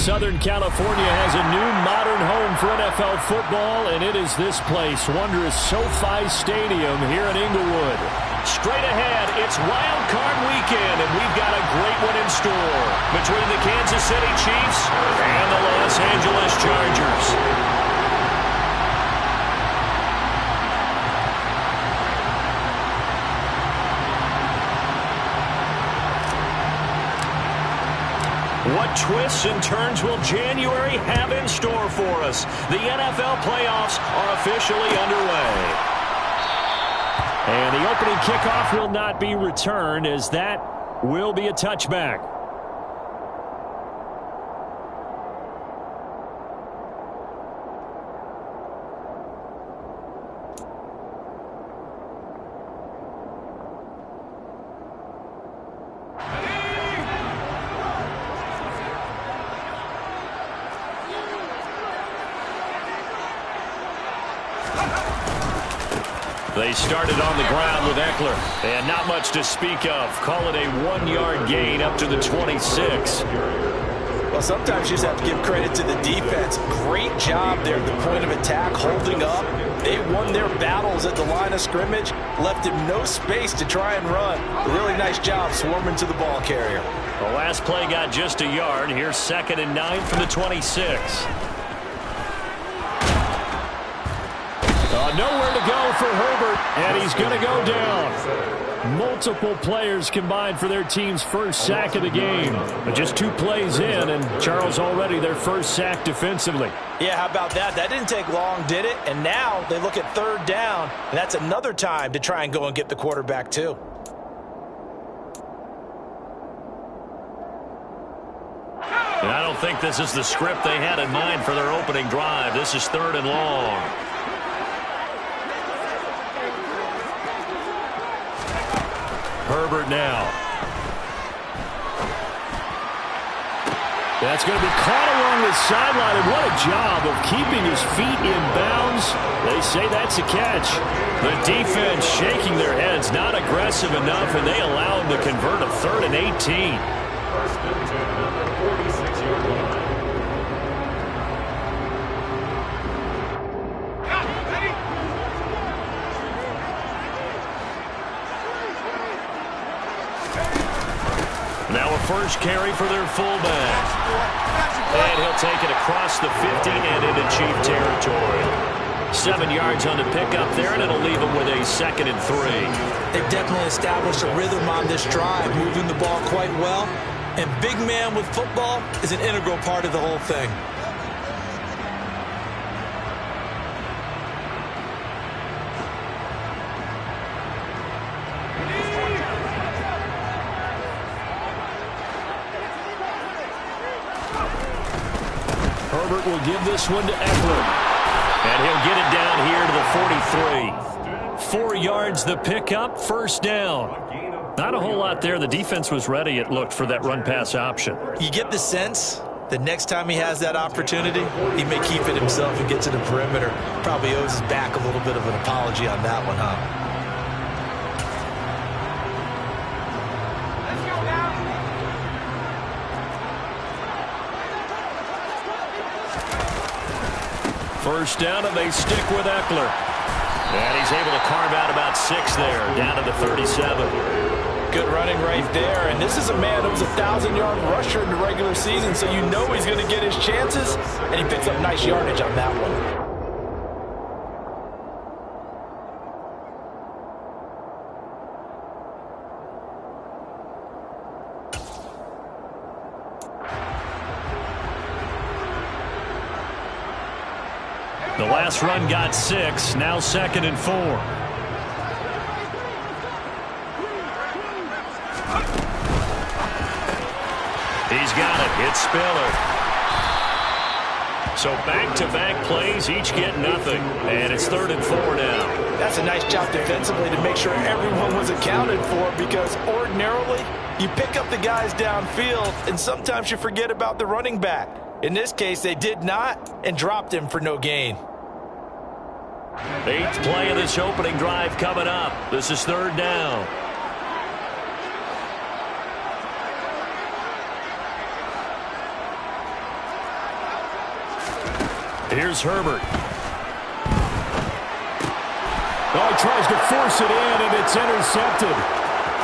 Southern California has a new modern home for NFL football, and it is this place, wondrous SoFi Stadium here in Inglewood. Straight ahead, it's Wild Card Weekend, and we've got a great one in store between the Kansas City Chiefs and the Los Angeles Chargers. What twists and turns will January have in store for us? The NFL playoffs are officially underway. And the opening kickoff will not be returned, as that will be a touchback. They started on the ground with Eckler, and not much to speak of. Call it a 1-yard gain up to the 26. Well, sometimes you just have to give credit to the defense. Great job there at the point of attack, holding up. They won their battles at the line of scrimmage, left him no space to try and run. A really nice job swarming to the ball carrier. The last play got just a yard. Here's 2nd and 9 from the 26. Nowhere to go for Herbert, and he's going to go down. Multiple players combined for their team's first sack of the game. But just 2 plays in, and Charles already their first sack defensively. Yeah, how about that? That didn't take long, did it? And now they look at 3rd down, and that's another time to try and go and get the quarterback too. And I don't think this is the script they had in mind for their opening drive. This is 3rd and long. Herbert now. That's going to be caught along the sideline, and what a job of keeping his feet in bounds. They say that's a catch. The defense shaking their heads, not aggressive enough, and they allow him to convert a 3rd and 18. Now a first carry for their fullback. And he'll take it across the 50 and into Chief territory. 7 yards on the pickup there, and it'll leave him with a 2nd and 3. They've definitely established a rhythm on this drive, moving the ball quite well. And big man with football is an integral part of the whole thing. Herbert will give this one to Eckler. And he'll get it down here to the 43. 4 yards the pickup, 1st down. Not a whole lot there. The defense was ready, it looked, for that run-pass option. You get the sense that next time he has that opportunity, he may keep it himself and get to the perimeter. Probably owes his back a little bit of an apology on that one, huh? First down, and they stick with Eckler. And he's able to carve out about 6 there, down to the 37. Good running right there. And this is a man who was a 1,000-yard rusher in the regular season, so you know he's going to get his chances, and he picks up nice yardage on that one. The last run got 6, now 2nd and 4. He's got it. It's Spiller. So back-to-back plays, each get nothing. And it's 3rd and 4 now. That's a nice job defensively to make sure everyone was accounted for, because ordinarily you pick up the guys downfield and sometimes you forget about the running back. In this case, they did not and dropped him for no gain. 8th play of this opening drive coming up. This is 3rd down. Here's Herbert. Oh, he tries to force it in, and it's intercepted.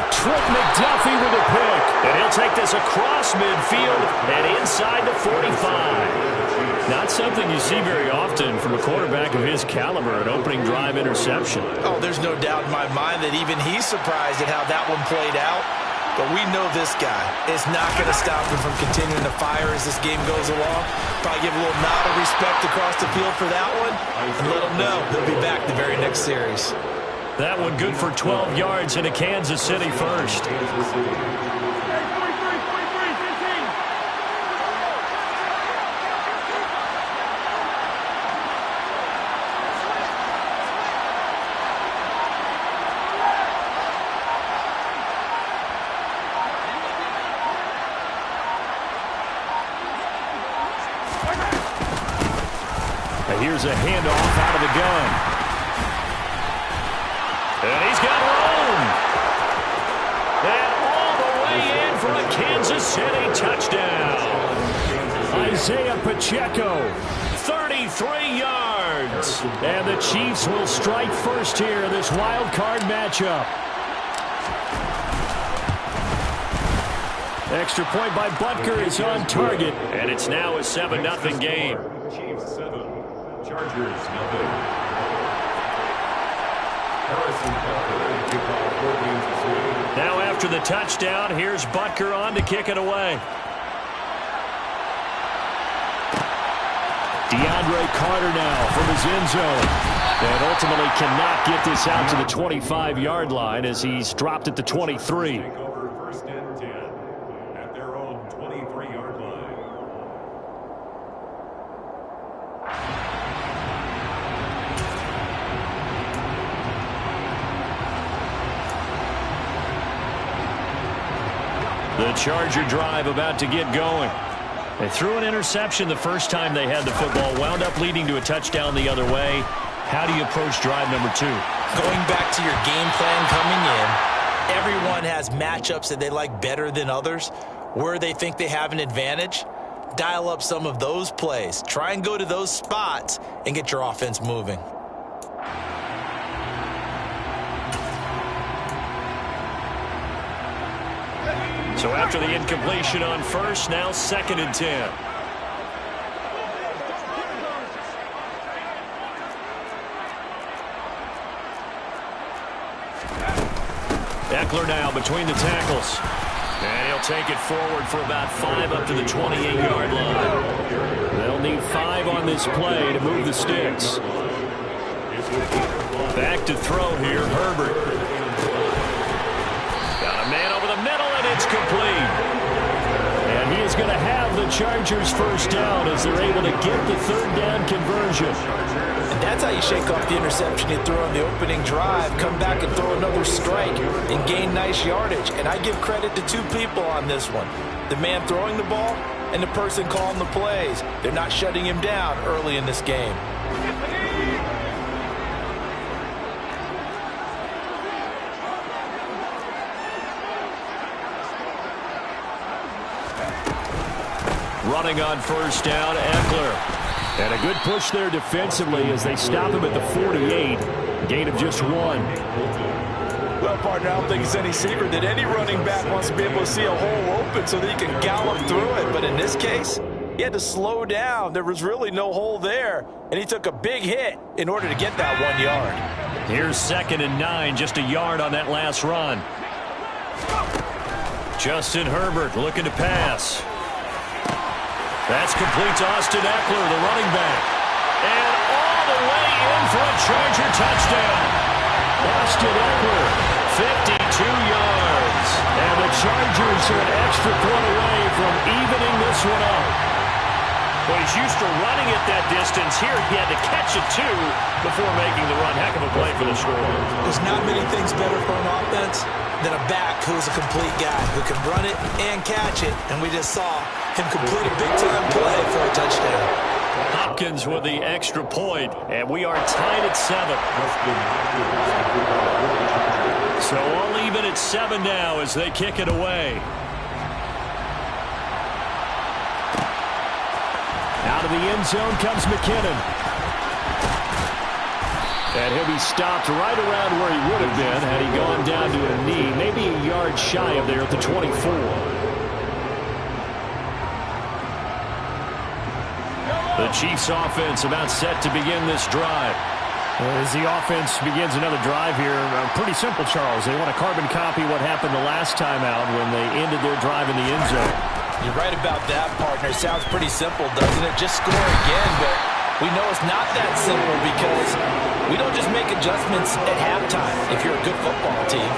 Trent McDuffie with a pick. And he'll take this across midfield and inside the 45. Not something you see very often from a quarterback of his caliber, an opening drive interception. Oh, there's no doubt in my mind that even he's surprised at how that one played out. But we know this guy is not going to stop him from continuing to fire as this game goes along. Probably give a little nod of respect across the field for that one and let him know he'll be back the very next series. That one good for 12 yards into Kansas City first. Here's a handoff out of the gun. And he's got room. And all the way in for a Kansas City touchdown. Isaiah Pacheco, 33 yards. And the Chiefs will strike first here in this wild card matchup. Extra point by Butker is on target. And it's now a 7-0 game. Chiefs 7, Chargers 0. Now after the touchdown, here's Butker on to kick it away. DeAndre Carter now from his end zone. And ultimately cannot get this out to the 25-yard line as he's dropped at the 23. Over first and 10 at their own 23-yard line. The Charger drive about to get going. They threw an interception the first time they had the football, wound up leading to a touchdown the other way. How do you approach drive number 2? Going back to your game plan coming in, everyone has matchups that they like better than others. Where they think they have an advantage, dial up some of those plays. Try and go to those spots and get your offense moving. So after the incompletion on first, now 2nd and 10. Eckler now between the tackles. And he'll take it forward for about 5 up to the 28-yard line. They'll need 5 on this play to move the sticks. Back to throw here, Herbert. Got a man over the middle, and it's complete. And he is going to have the Chargers first down as they're able to get the 3rd down conversion. And that's how you shake off the interception you threw on the opening drive, come back and throw another strike and gain nice yardage. And I give credit to 2 people on this one. The man throwing the ball and the person calling the plays. They're not shutting him down early in this game. Running on first down, Eckler. And a good push there defensively as they stop him at the 48. Gain of just 1. Well, partner, I don't think it's any secret that any running back wants to be able to see a hole open so that he can gallop through it. But in this case, he had to slow down. There was really no hole there, and he took a big hit in order to get that 1 yard. Here's 2nd and 9, just a yard on that last run. Justin Herbert looking to pass. That's complete to Austin Eckler, the running back. And all the way in for a Charger touchdown. Austin Eckler, 52 yards. And the Chargers are an extra point away from evening this one up. Well, he's used to running at that distance. Here he had to catch it, too, before making the run. Heck of a play for the score. There's not many things better for an offense than a back who's a complete guy who can run it and catch it. And we just saw him complete a big-time play for a touchdown. Hopkins with the extra point, and we are tied at 7. So all even at 7 now as they kick it away. Out of of the end zone comes McKinnon. And he'll be stopped right around where he would have been had he gone down to a knee, maybe a yard shy of there at the 24. The Chiefs offense about set to begin this drive. As the offense begins another drive here, pretty simple, Charles. They want to carbon copy what happened the last time out when they ended their drive in the end zone. You're right about that, partner. Sounds pretty simple, doesn't it? Just score again, but we know it's not that simple because we don't just make adjustments at halftime if you're a good football team.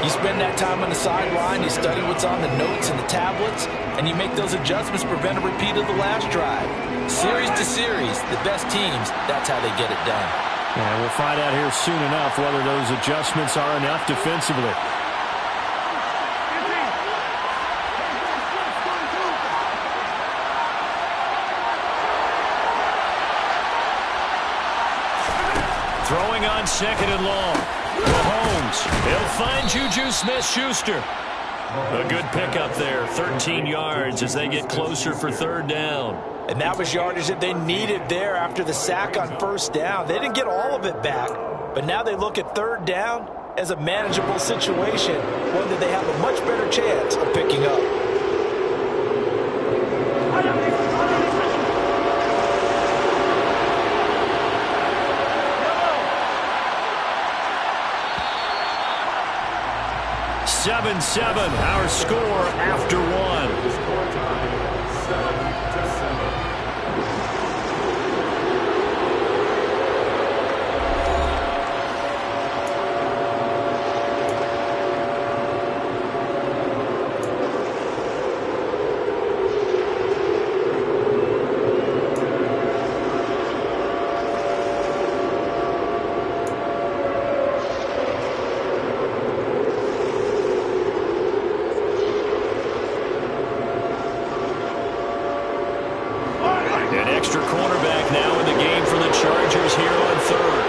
You spend that time on the sideline, you study what's on the notes and the tablets, and you make those adjustments to prevent a repeat of the last drive. Series to series, the best teams, that's how they get it done. And we'll find out here soon enough whether those adjustments are enough defensively. Throwing on second and long. Mahomes. He'll find Juju Smith-Schuster. A good pickup there. 13 yards as they get closer for third down. And that was yardage that they needed there after the sack on first down. They didn't get all of it back, but now they look at third down as a manageable situation, one that they have a much better chance of picking up. Seven, our score after one. Extra cornerback now in the game for the Chargers here on third.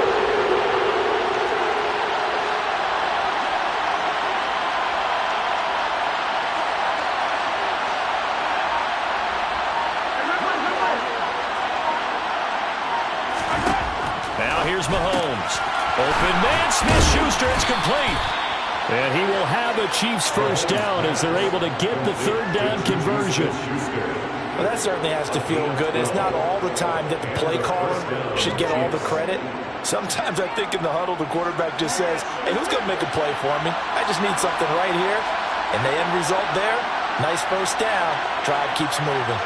Now here's Mahomes. Open man, Smith-Schuster, it's complete. And he will have a Chiefs first down as they're able to get the third down conversion. Well, that certainly has to feel good. It's not all the time that the play caller should get all the credit. Sometimes I think in the huddle, the quarterback just says, hey, who's going to make a play for me? I just need something right here. And the end result there, nice first down. Drive keeps moving.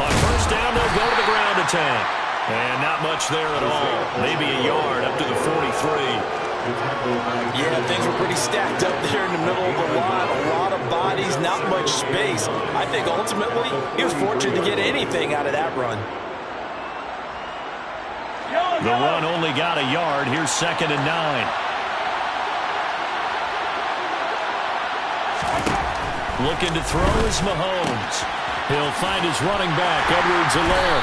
On first down, they'll go to the ground attack. And not much there at all. Maybe a yard up to the 43. Yeah, things were pretty stacked up there in the middle of the line. A lot of bodies, not much space. I think ultimately he was fortunate to get anything out of that run. The run only got a yard. Here's 2nd and 9. Looking to throw is Mahomes. He'll find his running back, Edwards-Helaire.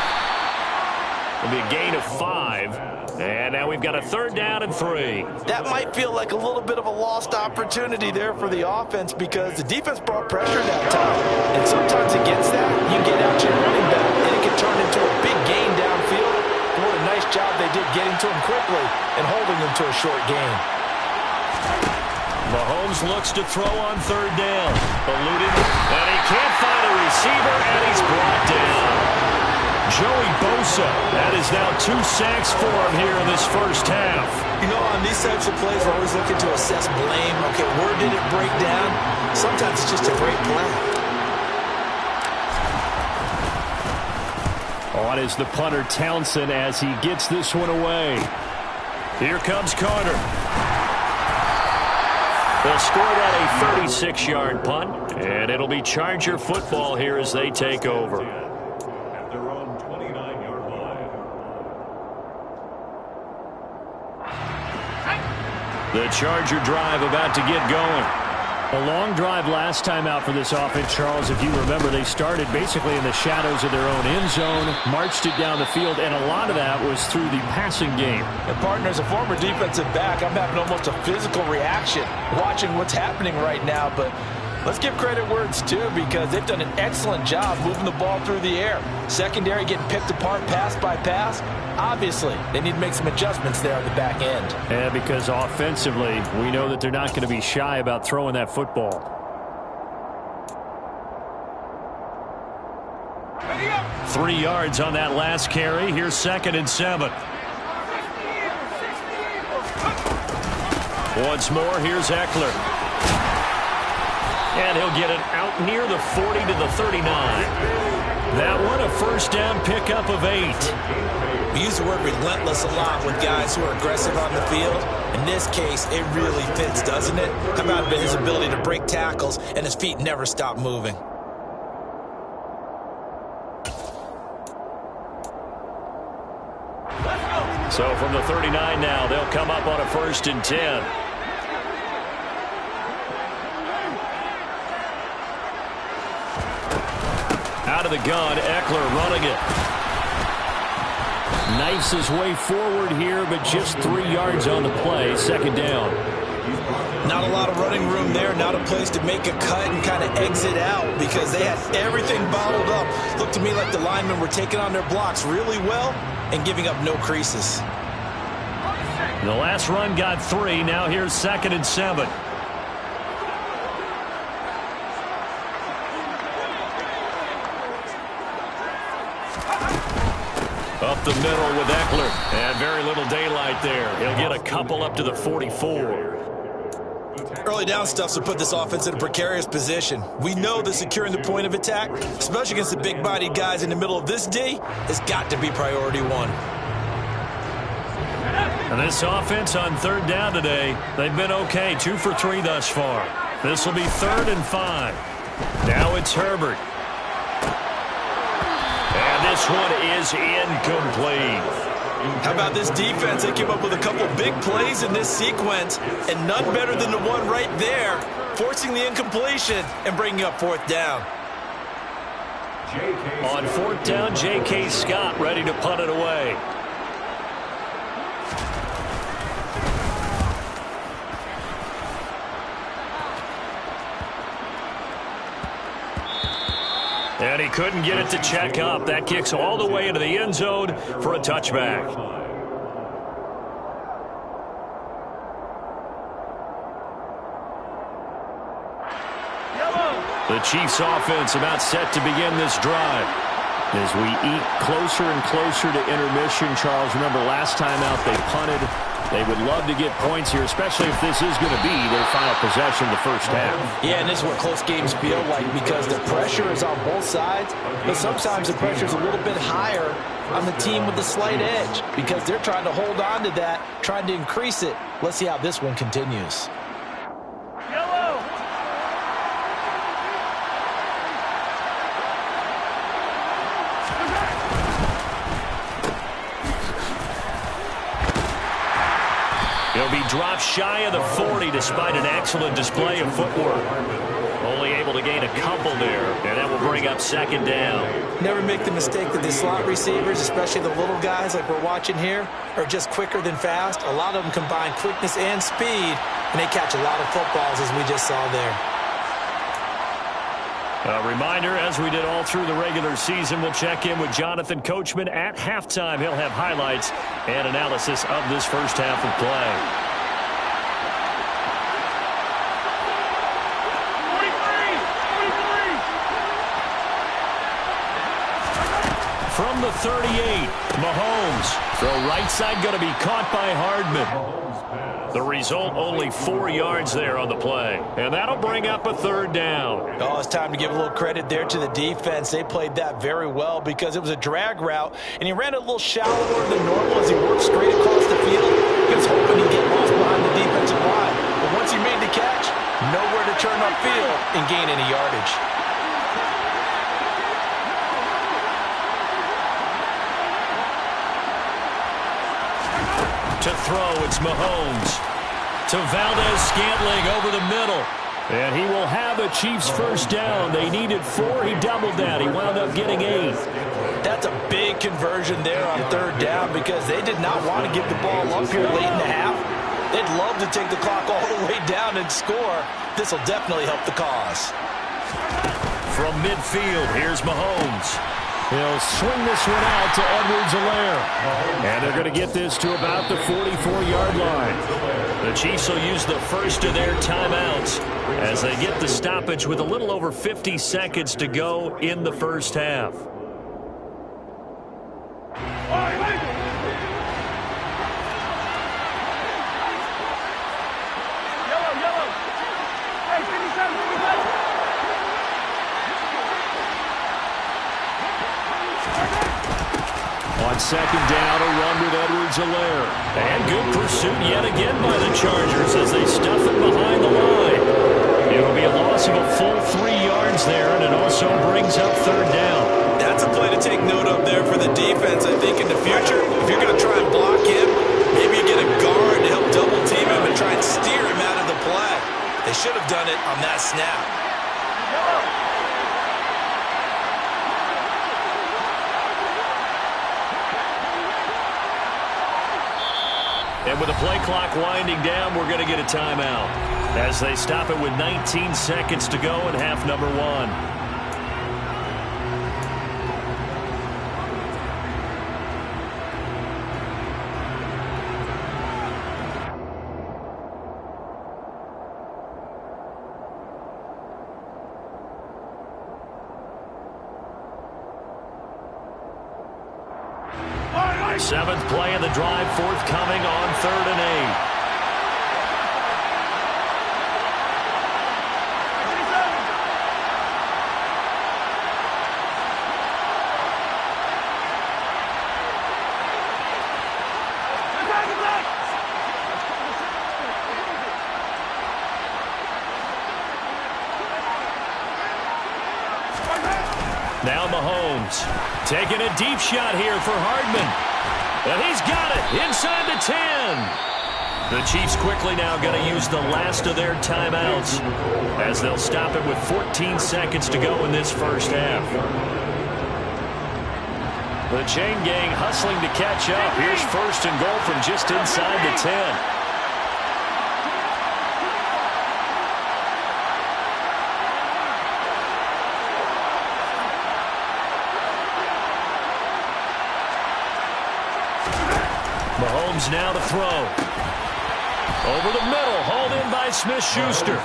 It'll be a gain of 5. And now we've got a third down and 3. That might feel like a little bit of a lost opportunity there for the offense because the defense brought pressure that time. And sometimes against that, you get out to your running back, and it can turn into a big gain downfield. And what a nice job they did getting to him quickly and holding him to a short gain. Mahomes looks to throw on third down. Eluded, and he can't find a receiver, and he's brought down. Joey Bosa, that is now 2 sacks for him here in this first half. You know, on these types of plays, we're always looking to assess blame. Okay, where did it break down? Sometimes it's just a great play. On is the punter Townsend as he gets this one away. Here comes Carter. They'll score that a 36-yard punt, and it'll be Charger football here as they take over. The Charger drive about to get going. A long drive last time out for this offense, Charles. If you remember, they started basically in the shadows of their own end zone, marched it down the field, and a lot of that was through the passing game. And partner, as a former defensive back, I'm having almost a physical reaction watching what's happening right now. But Let's give credit where it's due because they've done an excellent job moving the ball through the air. Secondary getting picked apart pass by pass. Obviously, they need to make some adjustments there on the back end. Yeah, because offensively, we know that they're not going to be shy about throwing that football. Ready up. 3 yards on that last carry. Here's 2nd and 7. Once more, here's Eckler. And he'll get it out near the 40 to the 39. That one a first down pickup of 8. We use the word relentless a lot with guys who are aggressive on the field. In this case, it really fits, doesn't it? How about his ability to break tackles and his feet never stop moving? So from the 39 now, they'll come up on a 1st and 10. Out of the gun, Eckler running it. Knifes his way forward here, but just 3 yards on the play. 2nd down. Not a lot of running room there, not a place to make a cut and kind of exit out because they had everything bottled up. Looked to me like the linemen were taking on their blocks really well and giving up no creases. The last run got 3. Now here's 2nd and 7. Up the middle with Eckler. And very little daylight there. He'll get a couple up to the 44. Early down stuff will put this offense in a precarious position. We know that securing the point of attack, especially against the big-bodied guys in the middle of this D, has got to be priority 1. And this offense on 3rd down today, they've been okay. 2 for 3 thus far. This will be 3rd and 5. Now it's Herbert. And this one is incomplete. How about this defense? They came up with a couple big plays in this sequence, and none better than the one right there, forcing the incompletion and bringing up 4th down. On 4th down, J.K. Scott ready to punt it away. And he couldn't get it to check up. That kicks all the way into the end zone for a touchback. The Chiefs offense about set to begin this drive. As we eat closer and closer to intermission, Charles, remember last time out they punted. They would love to get points here, especially if this is going to be their final possession of the first half. Yeah, and this is what close games feel like because the pressure is on both sides, but sometimes the pressure is a little bit higher on the team with the slight edge because they're trying to hold on to that, trying to increase it. Let's see how this one continues. He'll be dropped shy of the 40 despite an excellent display of footwork. Only able to gain a couple there, and that will bring up 2nd down. Never make the mistake that the slot receivers, especially the little guys like we're watching here, are just quicker than fast. A lot of them combine quickness and speed, and they catch a lot of footballs as we just saw there. A reminder, as we did all through the regular season, we'll check in with Jonathan Coachman at halftime. He'll have highlights and analysis of this first half of play. 43. From the 38, Mahomes. Throw right side going to be caught by Hardman. The result, only 4 yards there on the play. And that'll bring up a 3rd down. Oh, it's time to give a little credit there to the defense. They played that very well because it was a drag route, and he ran a little shallower than normal as he worked straight across the field. He was hoping he'd get lost behind the defensive line. But once he made the catch, nowhere to turn upfield and gain any yardage. To throw, it's Mahomes. To Valdez-Scantling over the middle. And he will have a Chiefs first down. They needed 4. He doubled that. He wound up getting 8. That's a big conversion there on 3rd down because they did not want to give the ball up here late in the half. They'd love to take the clock all the way down and score. This will definitely help the cause. From midfield, here's Mahomes. He'll swing this one out to Edwards-Helaire. And they're going to get this to about the 44-yard line. The Chiefs will use the first of their timeouts as they get the stoppage with a little over 50 seconds to go in the first half. On second down, a run with Edwards-Helaire. And good pursuit yet again by the Chargers as they stuff it behind the line. It'll be a loss of a full 3 yards there, and it also brings up third down. That's a play to take note of there for the defense. I think in the future, if you're going to try and block him, maybe you get a guard to help double team him and try and steer him out of the play. They should have done it on that snap. And with the play clock winding down, we're going to get a timeout as they stop it with 19 seconds to go in half number 1. Seventh play of the drive forthcoming on 3rd and 8. Now Mahomes taking a deep shot here for Hardman. And he's got it inside the 10. The Chiefs quickly now going to use the last of their timeouts as they'll stop it with 14 seconds to go in this first half. The chain gang hustling to catch up. Here's 1st and goal from just inside the 10. Mahomes now to throw. Over the middle, hauled in by Smith-Schuster.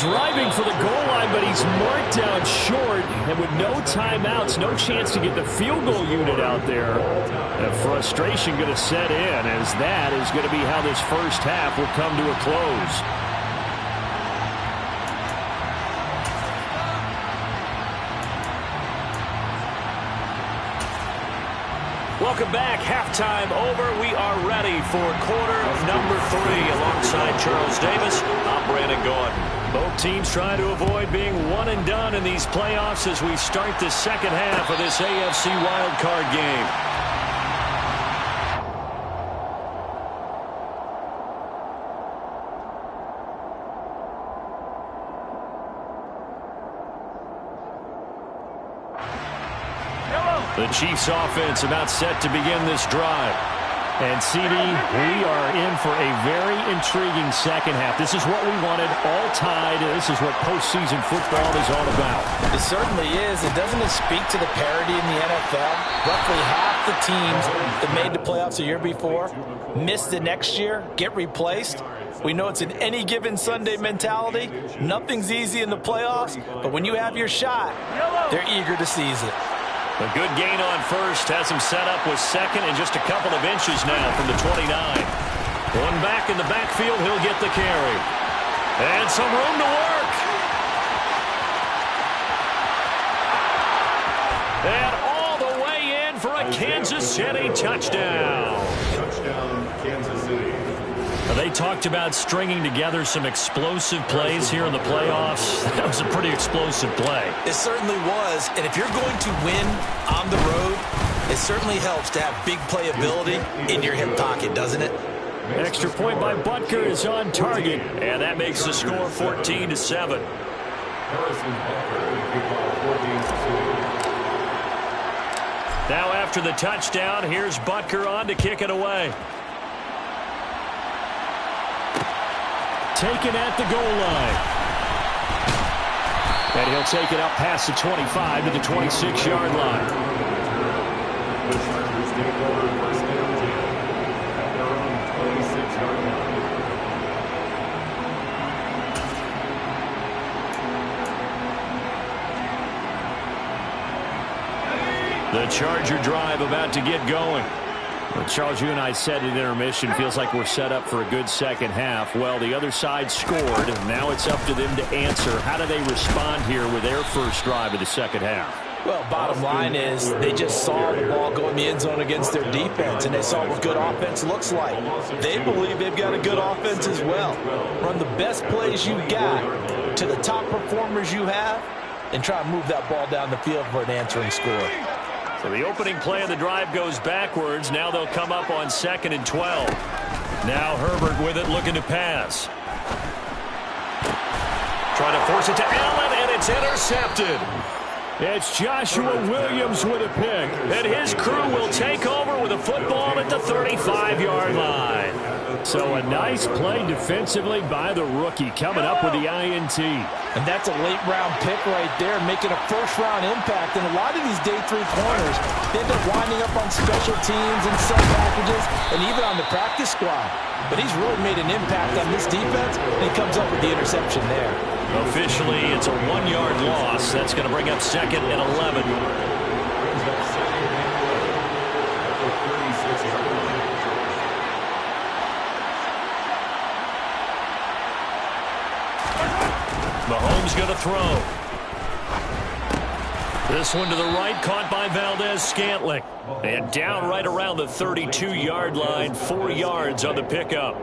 Driving for the goal line, but he's marked down short. And with no timeouts, no chance to get the field goal unit out there. And frustration going to set in, as that is going to be how this first half will come to a close. Welcome back. Halftime over. We are ready for quarter number 3 alongside Charles Davis. I'm Brandon Gordon. Both teams trying to avoid being one and done in these playoffs as we start the second half of this AFC wildcard game. The Chiefs offense about set to begin this drive. And CD, we are in for a very intriguing second half. This is what we wanted, all tied. This is what postseason football is all about. It certainly is. And doesn't it speak to the parity in the NFL? Roughly half the teams that made the playoffs the year before missed the next year, get replaced. We know it's an any given Sunday mentality. Nothing's easy in the playoffs, but when you have your shot, they're eager to seize it. A good gain on first has him set up with second and just a couple of inches now from the 29. One back in the backfield, he'll get the carry. And some room to work. And all the way in for a Kansas City touchdown. Touchdown, Kansas City. They talked about stringing together some explosive plays here in the playoffs. That was a pretty explosive play. It certainly was. And if you're going to win on the road, it certainly helps to have big playability in your hip pocket, doesn't it? Extra point by Butker is on target, and that makes the score 14-7. Now after the touchdown, here's Butker on to kick it away. taken at the goal line. And he'll take it up past the 25 to the 26-yard line. The Chargers take over first down 10 at their own 26-yard line. The Charger drive about to get going. Well, Charles, you and I said at intermission, feels like we're set up for a good second half. Well, the other side scored, and now it's up to them to answer. How do they respond here with their first drive of the second half? Well, bottom line is they just saw the ball go in the end zone against their defense, and they saw what good offense looks like. They believe they've got a good offense as well. Run the best plays you've got to the top performers you have, and try and move that ball down the field for an answering score. So the opening play of the drive goes backwards. Now they'll come up on 2nd and 12. Now Herbert with it, looking to pass. Trying to force it to Allen, and it's intercepted. It's Joshua Williams with a pick, and his crew will take over with a football at the 35-yard line. So a nice play defensively by the rookie, coming up with the INT. And that's a late-round pick right there, making a first-round impact. And a lot of these day 3 corners, they end up winding up on special teams and sub packages and even on the practice squad. But he's really made an impact on this defense, and he comes up with the interception there. Officially, it's a 1-yard loss. That's going to bring up 2nd and 11. Mahomes going to throw. This one to the right, caught by Valdez-Scantling. And down right around the 32-yard line, 4 yards on the pickup.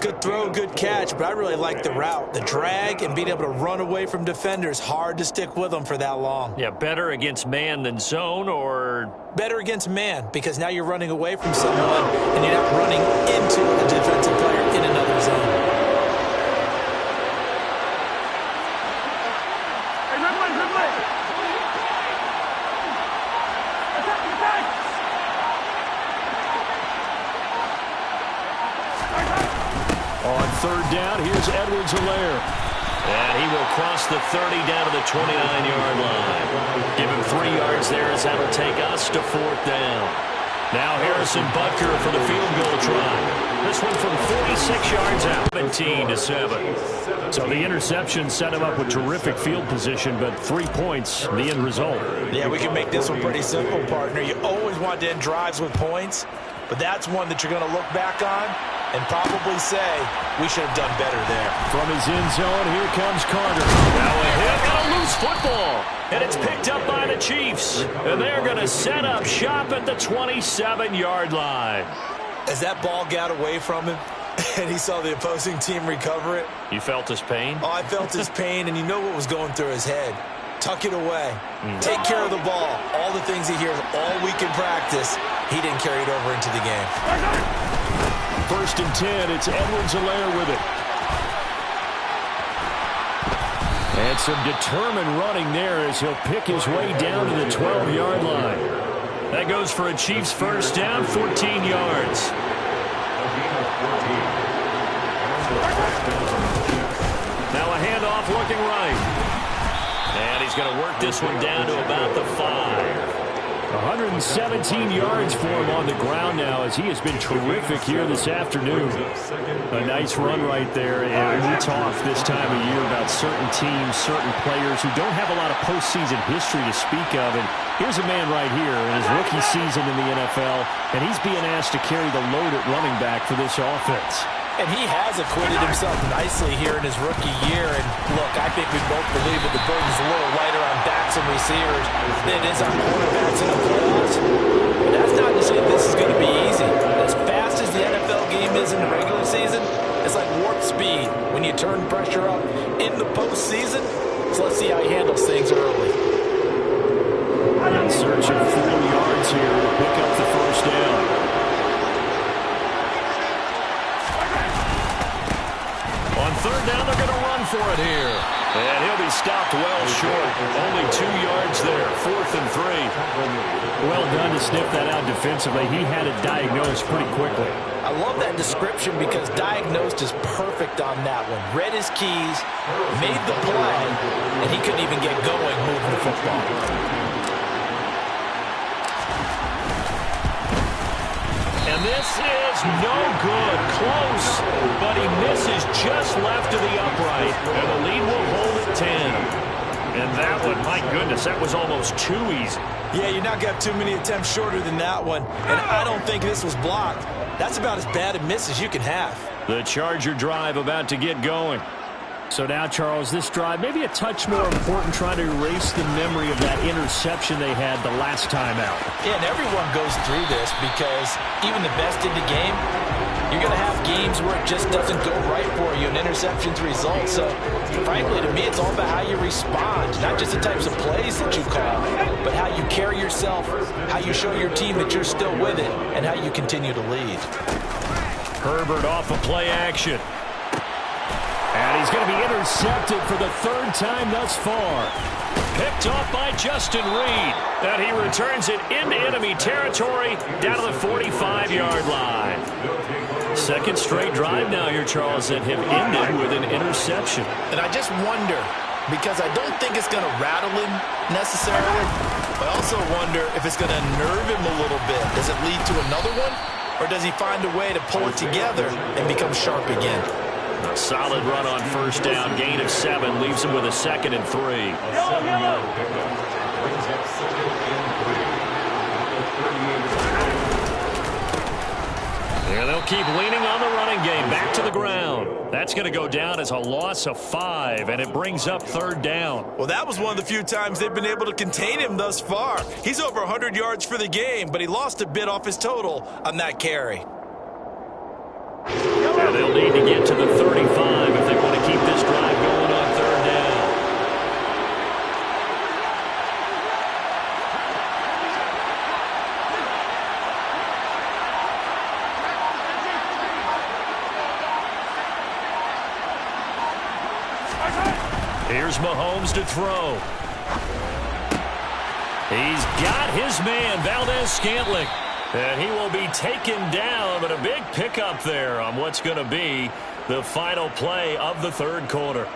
Good throw, good catch, but I really like the route. The drag and being able to run away from defenders, hard to stick with them for that long. Yeah, better against man than zone, or? Better against man, because now you're running away from someone and you're not running into a defensive player in another zone. On 3rd down, here's Edwards-Helaire. And he will cross the 30 down to the 29-yard line. Give him 3 yards there as that'll take us to 4th down. Now Harrison Butker for the field goal try. This one from 46 yards out, 17-7. So the interception set him up with terrific field position, but 3 points, the end result. Yeah, we can make this one pretty simple, partner. You always want to end drives with points, but that's one that you're going to look back on and probably say, we should have done better there. From his end zone, here comes Carter. Now a hit and a loose football. And it's picked up by the Chiefs. And they're going to set up shop at the 27-yard line. As that ball got away from him, and he saw the opposing team recover it. You felt his pain? Oh, I felt his pain, and you know what was going through his head. Tuck it away. Take care of the ball. All the things he hears all week in practice, he didn't carry it over into the game. 1st and 10, it's Edwards-Helaire with it. And some determined running there as he'll pick his way down to the 12-yard line. That goes for a Chiefs first down, 14 yards. Now a handoff looking right. And he's going to work this one down to about the 5. 117 yards for him on the ground now as he has been terrific here this afternoon. A nice run right there. And we talk this time of year about certain teams, certain players who don't have a lot of postseason history to speak of. And here's a man right here in his rookie season in the NFL, and he's being asked to carry the load at running back for this offense. And he has acquitted himself nicely here in his rookie year. And look, I think we both believe that the burden's a little lighter on backs and receivers than it is on quarterbacks in the playoffs. But that's not to say this is going to be easy. As fast as the NFL game is in the regular season, it's like warp speed when you turn pressure up in the postseason. So let's see how he handles things early. And searching 4 yards here to pick up the first down. On 3rd down, they're going to run for it here. And he'll be stopped well short. Only 2 yards there. 4th and 3. Well done to sniff that out defensively. He had it diagnosed pretty quickly. I love that description because diagnosed is perfect on that one. Read his keys, made the play, and he couldn't even get going moving the football. And this is no good. Close, but he misses just left of the upright. And the lead will hold at 10. And that one, my goodness, that was almost too easy. Yeah, you're not going to have too many attempts shorter than that one. And I don't think this was blocked. That's about as bad a miss as you can have. The Charger drive about to get going. So now, Charles, this drive maybe a touch more important, trying to erase the memory of that interception they had the last time out. Yeah, and everyone goes through this because even the best in the game, you're going to have games where it just doesn't go right for you, and interceptions result. So, frankly, to me, it's all about how you respond, not just the types of plays that you call, but how you carry yourself, how you show your team that you're still with it, and how you continue to lead. Herbert off of play action. And he's going to be intercepted for the third time thus far. Picked off by Justin Reed. And he returns it into enemy territory down to the 45-yard line. Second straight drive now here, Charles, that have ended with an interception. And I just wonder, because I don't think it's going to rattle him necessarily, but I also wonder if it's going to nerve him a little bit. Does it lead to another one? Or does he find a way to pull it together and become sharp again? A solid run on first down. Gain of 7 leaves him with a 2nd and 3. Yeah, they'll keep leaning on the running game. Back to the ground. That's going to go down as a loss of 5, and it brings up third down. Well, that was one of the few times they've been able to contain him thus far. He's over 100 yards for the game, but he lost a bit off his total on that carry. And they'll need to get to the 35 if they want to keep this drive going on third down. Here's Mahomes to throw. He's got his man, Valdez-Scantling. And he will be taken down, but a big pickup there on what's going to be the final play of the third quarter.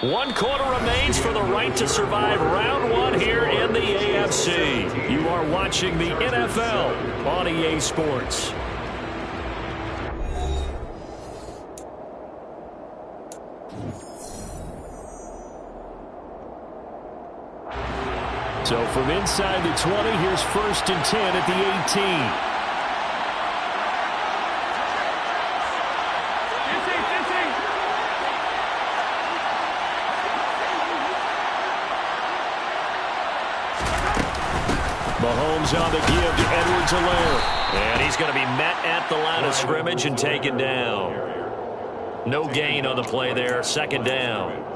1 quarter remains for the right to survive round 1 here in the AFC. You are watching the NFL on EA Sports. So from inside the 20, here's 1st and 10 at the 18. Mahomes on the give to Edwards-Helaire. And he's going to be met at the line of scrimmage and taken down. No gain on the play there, 2nd down.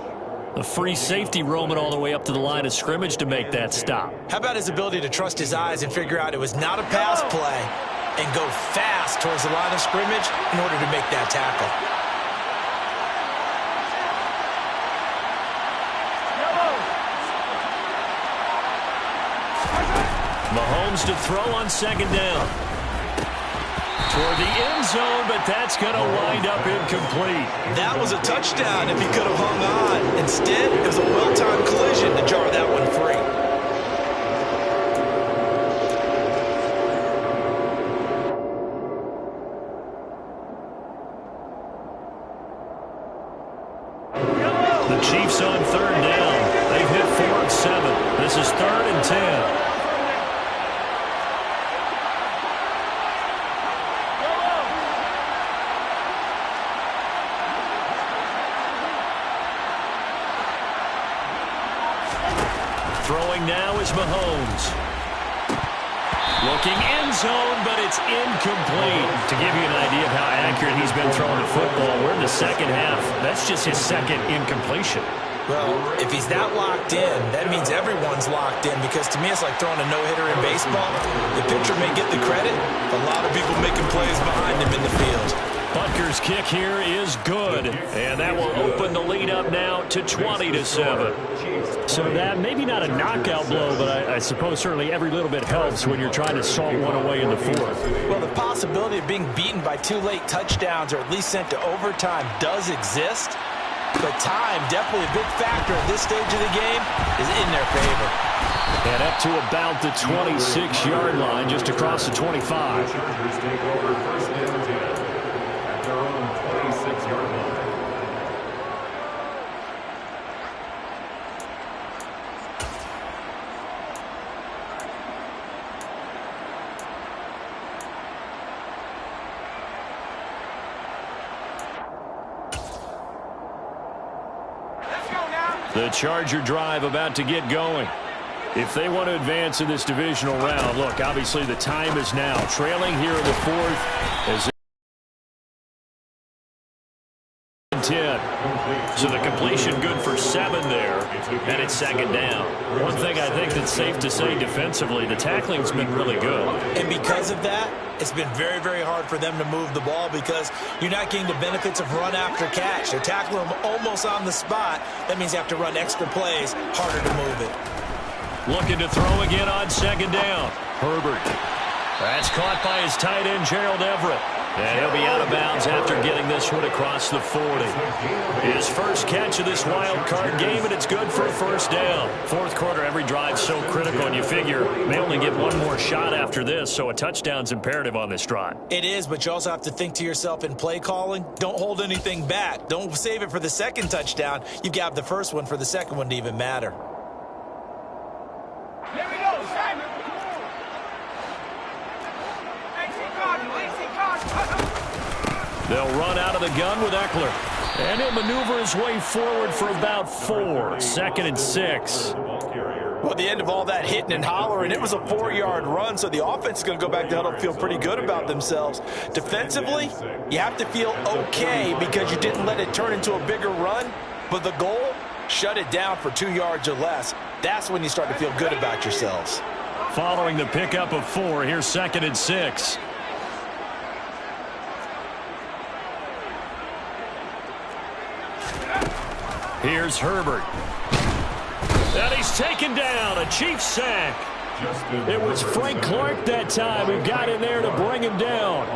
A free safety roaming all the way up to the line of scrimmage to make that stop. How about his ability to trust his eyes and figure out it was not a pass play and go fast towards the line of scrimmage in order to make that tackle? Mahomes to throw on 2nd down. Toward the end zone, but that's going to wind up incomplete. That was a touchdown if he could have hung on. Instead, it was a well-timed collision to jar that one free. The Chiefs on 3rd down. They've hit 4 and 7. This is 3rd and 10. Throwing now is Mahomes. Looking end zone, but it's incomplete. To give you an idea of how accurate he's been throwing the football, we're in the second half. That's just his 2nd incompletion. Well, if he's that locked in, that means everyone's locked in, because to me it's like throwing a no-hitter in baseball. The pitcher may get the credit, but a lot of people making plays behind him in the field. Butker's kick here is good, and that will open the lead up now to 20-7. So that maybe not a knockout blow, but I suppose certainly every little bit helps when you're trying to salt one away in the fourth. Well, the possibility of being beaten by 2 late touchdowns or at least sent to overtime does exist, but time, definitely a big factor at this stage of the game, is in their favor. And up to about the 26-yard line, just across the 25. The Chargers take over first down 10 at their own 26-yard line. The Charger drive about to get going. If they want to advance in this divisional round, look, obviously the time is now. Trailing here in the fourth as 10. So the completion good for 7 there, and it's second down. One thing I think that's safe to say defensively, the tackling's been really good. And because of that, it's been very, very hard for them to move the ball because you're not getting the benefits of run after catch. They're tackling them almost on the spot. That means you have to run extra plays, harder to move it. Looking to throw again on second down. Herbert. That's caught by his tight end, Gerald Everett. And he'll be out of bounds after getting this one across the 40. His first catch of this wild card game, and it's good for a first down. Fourth quarter, every drive so critical, and you figure they only get one more shot after this, so a touchdown's imperative on this drive. It is, but you also have to think to yourself in play calling, don't hold anything back. Don't save it for the second touchdown. You've got the first one for the second one to even matter. Here we go, Simon. They'll run out of the gun with Eckler. And he'll maneuver his way forward for about 4. Second and 6. Well, the end of all that hitting and hollering, it was a 4-yard run, so the offense is going to go back to huddle and feel pretty good about themselves. Defensively, you have to feel okay because you didn't let it turn into a bigger run, but the goal, shut it down for 2 yards or less. That's when you start to feel good about yourselves. Following the pickup of 4, here's second and 6. Here's Herbert. And he's taken down. A Chiefs sack. It was Frank Clark that time who got in there to bring him down.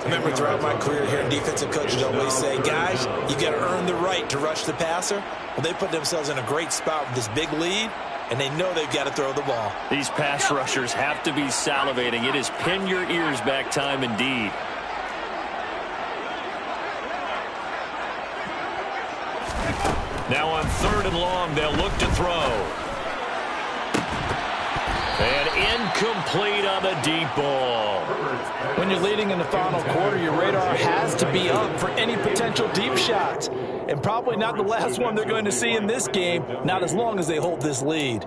Remember, throughout my career here, defensive coaches always say, guys, you got to earn the right to rush the passer. Well, they put themselves in a great spot with this big lead, and they know they've got to throw the ball. These pass rushers have to be salivating. It is pin your ears back time indeed. Now on 3rd and long, they'll look to throw. And incomplete on the deep ball. When you're leading in the final quarter, your radar has to be up for any potential deep shots. And probably not the last one they're going to see in this game, not as long as they hold this lead.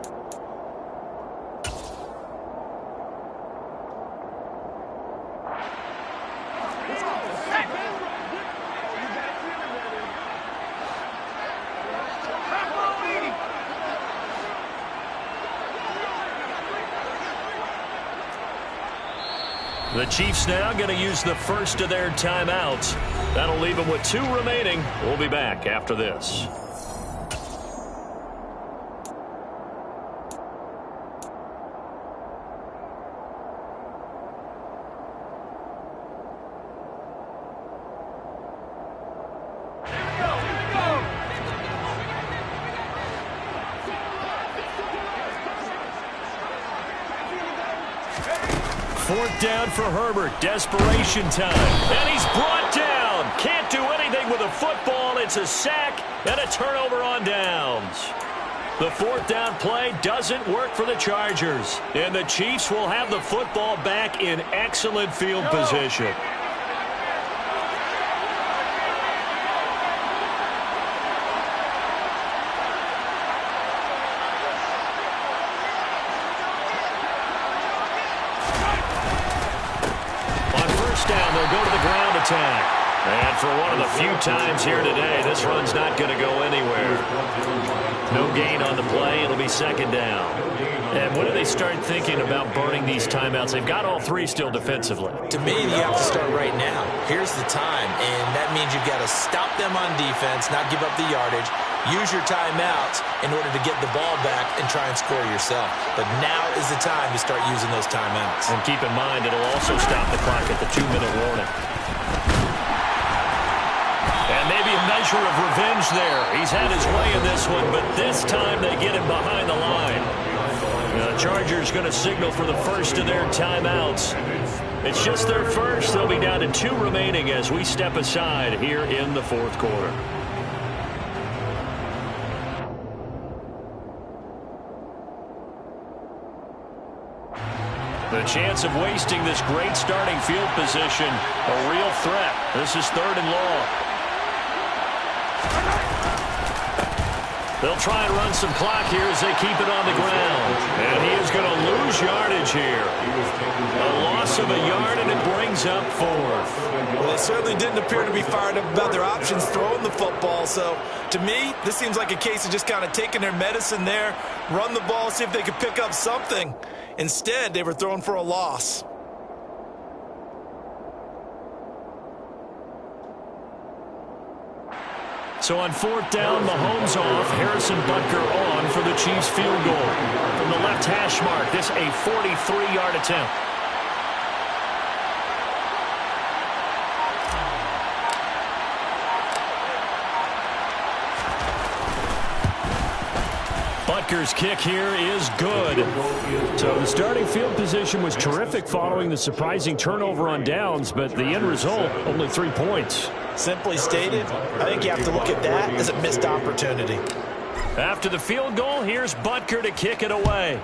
The Chiefs now going to use the first of their timeouts. That'll leave them with 2 remaining. We'll be back after this. Fourth down for Herbert. Desperation time. And he's brought down. Can't do anything with a football. It's a sack and a turnover on downs. The fourth down play doesn't work for the Chargers. And the Chiefs will have the football back in excellent field position. Down, they'll go to the ground attack. And for one of the few times here today, this run's not going to go anywhere. No gain on the play. It'll be second down. And when do they start thinking about burning these timeouts? They've got all three still defensively. To me, you have to start right now. Here's the time, and that means you've got to stop them on defense, not give up the yardage, use your timeouts in order to get the ball back and try and score yourself. But now is the time to start using those timeouts. And keep in mind, it'll also stop the clock at the 2-minute warning. And maybe a measure of revenge there. He's had his way in this one, but this time they get him behind the line. The Chargers going to signal for the first of their timeouts. It's just their first. They'll be down to 2 remaining as we step aside here in the fourth quarter. The chance of wasting this great starting field position, a real threat. This is 3rd and long. They'll try and run some clock here as they keep it on the ground. And he is going to lose yardage here. A loss of a yard, and it brings up 4th. Well, they certainly didn't appear to be fired up about their options throwing the football. So, to me, this seems like a case of just kind of taking their medicine there, run the ball, see if they could pick up something. Instead, they were throwing for a loss. So on 4th down, Mahomes off, Harrison Butker on for the Chiefs field goal. From the left hash mark, this a 43-yard attempt. Butker's kick here is good. So the starting field position was terrific following the surprising turnover on downs, but the end result, only 3 points. Simply stated, I think you have to look at that as a missed opportunity. After the field goal, here's Butker to kick it away.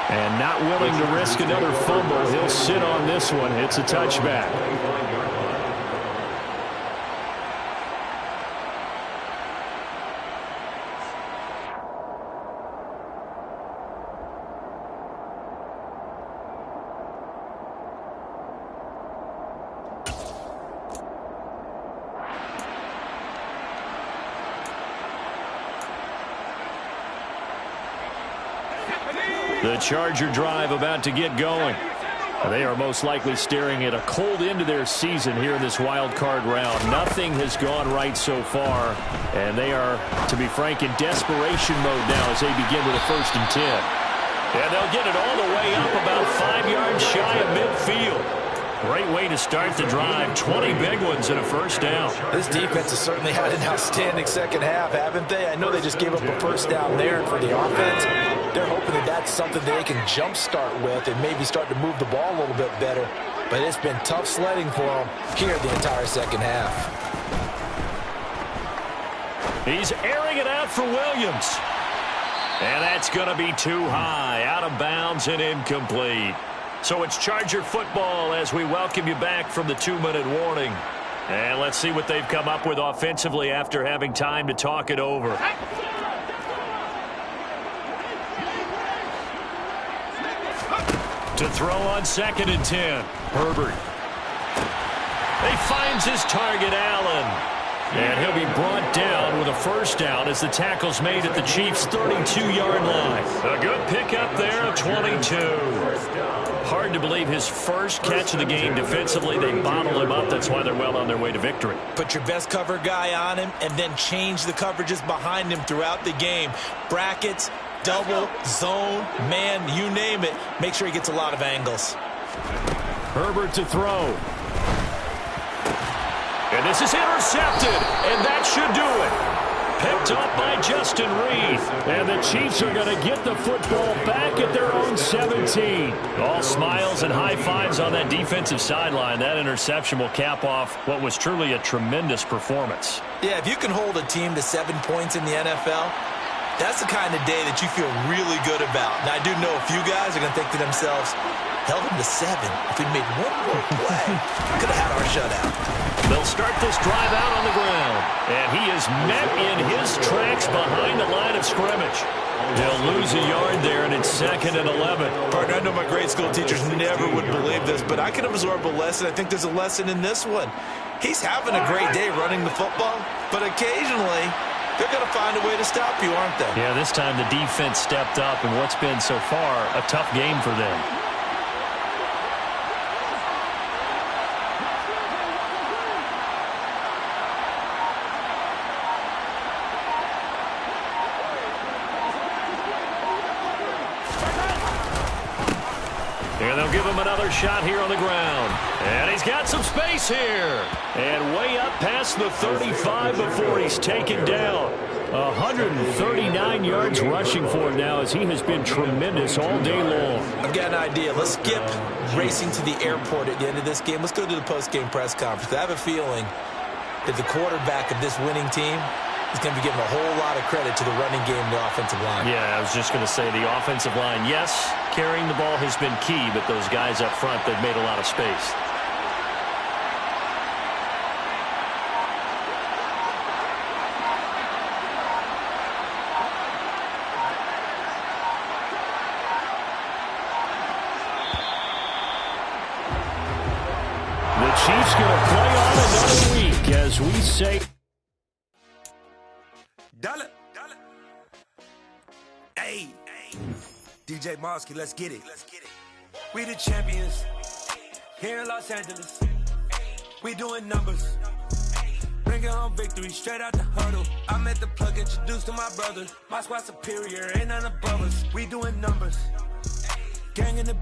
And not willing to risk another fumble, he'll sit on this one. It's a touchback. The Charger drive about to get going. They are most likely staring at a cold end to their season here in this wild card round. Nothing has gone right so far, and they are, to be frank, in desperation mode now as they begin with a 1st and 10. And they'll get it all the way up about 5 yards shy of midfield. Great way to start the drive. 20 big ones and a 1st down. This defense has certainly had an outstanding second half, haven't they? I know they just gave up a 1st down there, and for the offense, they're hoping that that's something they can jumpstart with and maybe start to move the ball a little bit better. But it's been tough sledding for them here the entire second half. He's airing it out for Williams. And that's going to be too high, out of bounds and incomplete. So it's Charger football as we welcome you back from the 2-minute warning. And let's see what they've come up with offensively after having time to talk it over. To throw on 2nd and 10. Herbert. He finds his target, Allen. And he'll be brought down with a 1st down as the tackle's made at the Chiefs' 32-yard line. A good pickup there of 22. Hard to believe his first catch of the game defensively. They bottle him up. That's why they're well on their way to victory. Put your best cover guy on him and then change the coverages behind him throughout the game. Brackets, double, zone, man, you name it. Make sure he gets a lot of angles. Herbert to throw. And this is intercepted, and that should do it. Picked up by Justin Reed. And the Chiefs are going to get the football back at their own 17. All smiles and high fives on that defensive sideline. That interception will cap off what was truly a tremendous performance. Yeah, if you can hold a team to 7 points in the NFL, that's the kind of day that you feel really good about. Now, I do know a few guys are going to think to themselves, held them to 7. If we made one more play, could have had our shutout. They'll start this drive out on the ground. And he is met in his tracks behind the line of scrimmage. They'll lose a yard there, and it's 2nd and 11. Partner, I know my grade school teachers never would believe this, but I can absorb a lesson. I think there's a lesson in this one. He's having a great day running the football, but occasionally they're going to find a way to stop you, aren't they? Yeah, this time the defense stepped up in what's been so far a tough game for them. And they'll give him another shot here on the ground. And he's got some space here. And way up past the 35 before he's taken down. 139 yards rushing for him now, as he has been tremendous all day long. I've got an idea. Let's skip racing to the airport at the end of this game. Let's go to the post-game press conference. I have a feeling that the quarterback of this winning team is going to be giving a whole lot of credit to the running game and the offensive line. Yeah, I was just going to say the offensive line, yes, carrying the ball has been key, but those guys up front, they've made a lot of space. The Chiefs going to play on another week, as we say. Dollar. Hey, DJ Mosky, let's get it. We the champions here in Los Angeles. We doing numbers. Bringing home victory straight out the huddle. I'm at the plug, introduced to my brothers. My squad superior, ain't none above us. We doing numbers. Gang in the